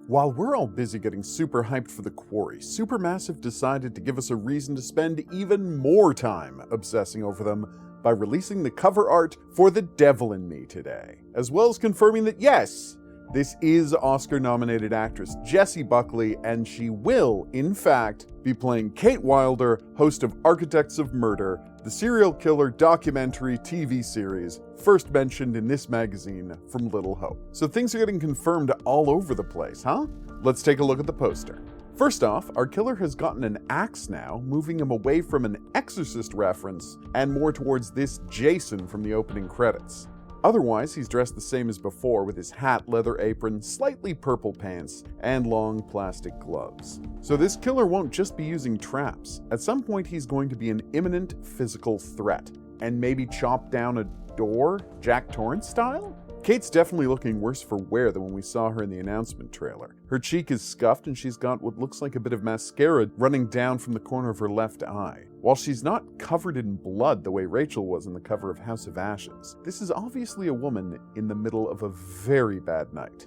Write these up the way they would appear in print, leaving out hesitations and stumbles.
While we're all busy getting super hyped for The Quarry, Supermassive decided to give us a reason to spend even more time obsessing over them by releasing the cover art for The Devil in Me today, as well as confirming that yes, this is Oscar-nominated actress Jessie Buckley, and she will, in fact, be playing Kate Wilder, host of Architects of Murder, the serial killer documentary TV series first mentioned in this magazine from Little Hope. So things are getting confirmed all over the place, huh? Let's take a look at the poster. First off, our killer has gotten an axe now, moving him away from an Exorcist reference and more towards this Jason from the opening credits. Otherwise, he's dressed the same as before with his hat, leather apron, slightly purple pants, and long plastic gloves. So this killer won't just be using traps. At some point, he's going to be an imminent physical threat, and maybe chop down a door, Jack Torrance style? Kate's definitely looking worse for wear than when we saw her in the announcement trailer. Her cheek is scuffed and she's got what looks like a bit of mascara running down from the corner of her left eye. While she's not covered in blood the way Rachel was in the cover of House of Ashes, this is obviously a woman in the middle of a very bad night.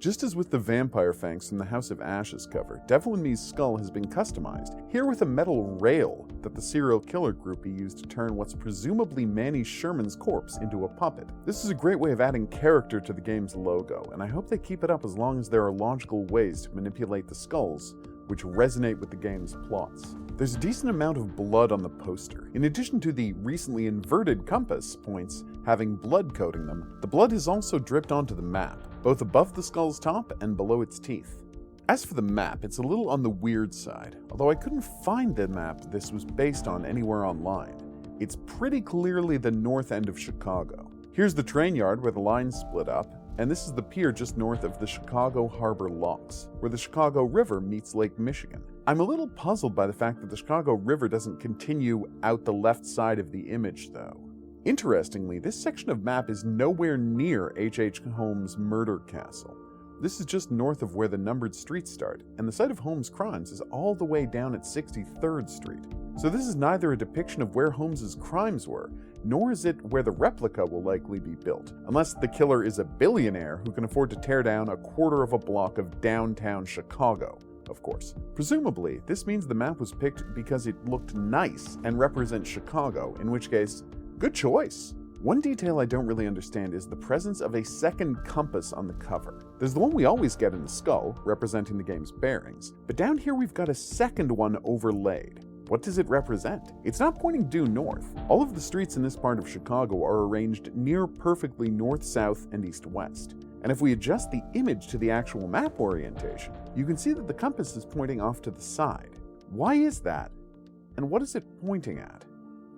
Just as with the vampire fangs from the House of Ashes cover, Devil in Me's skull has been customized, here with a metal rail that the serial killer groupie used to turn what's presumably Manny Sherman's corpse into a puppet. This is a great way of adding character to the game's logo, and I hope they keep it up as long as there are logical ways to manipulate the skulls, which resonate with the game's plots. There's a decent amount of blood on the poster. In addition to the recently inverted compass points having blood coating them, the blood is also dripped onto the map, both above the skull's top and below its teeth. As for the map, it's a little on the weird side, although I couldn't find the map this was based on anywhere online. It's pretty clearly the north end of Chicago. Here's the train yard where the lines split up, and this is the pier just north of the Chicago Harbor Locks, where the Chicago River meets Lake Michigan. I'm a little puzzled by the fact that the Chicago River doesn't continue out the left side of the image, though. Interestingly, this section of map is nowhere near H.H. Holmes' murder castle. This is just north of where the numbered streets start, and the site of Holmes' crimes is all the way down at 63rd Street. So this is neither a depiction of where Holmes' crimes were, nor is it where the replica will likely be built, unless the killer is a billionaire who can afford to tear down a quarter of a block of downtown Chicago, of course. Presumably, this means the map was picked because it looked nice and represents Chicago, in which case, good choice. One detail I don't really understand is the presence of a second compass on the cover. There's the one we always get in the skull, representing the game's bearings, but down here we've got a second one overlaid. What does it represent? It's not pointing due north. All of the streets in this part of Chicago are arranged near perfectly north-south and east-west. And if we adjust the image to the actual map orientation, you can see that the compass is pointing off to the side. Why is that? And what is it pointing at?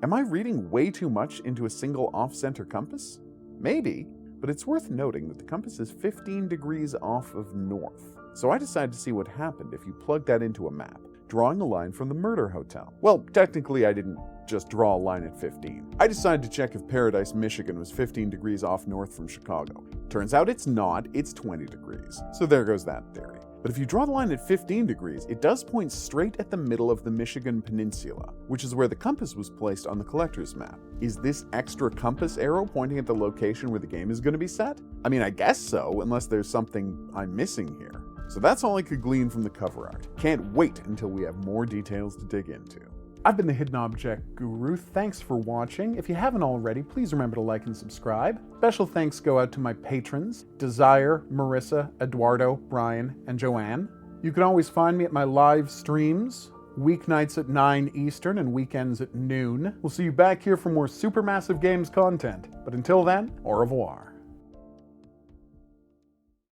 Am I reading way too much into a single off-center compass? Maybe, but it's worth noting that the compass is 15 degrees off of north. So I decided to see what happened if you plug that into a map, drawing a line from the murder hotel. Well, technically I didn't just draw a line at 15. I decided to check if Paradise, Michigan was 15 degrees off north from Chicago. Turns out it's not, it's 20 degrees. So there goes that theory. But if you draw the line at 15 degrees, it does point straight at the middle of the Michigan Peninsula, which is where the compass was placed on the collector's map. Is this extra compass arrow pointing at the location where the game is going to be set? I mean, I guess so, unless there's something I'm missing here. So that's all I could glean from the cover art. Can't wait until we have more details to dig into. I've been the Hidden Object Guru. Thanks for watching. If you haven't already, please remember to like and subscribe. Special thanks go out to my patrons, Desire, Marissa, Eduardo, Brian, and Joanne. You can always find me at my live streams, weeknights at 9 Eastern and weekends at noon. We'll see you back here for more Supermassive Games content. But until then, au revoir.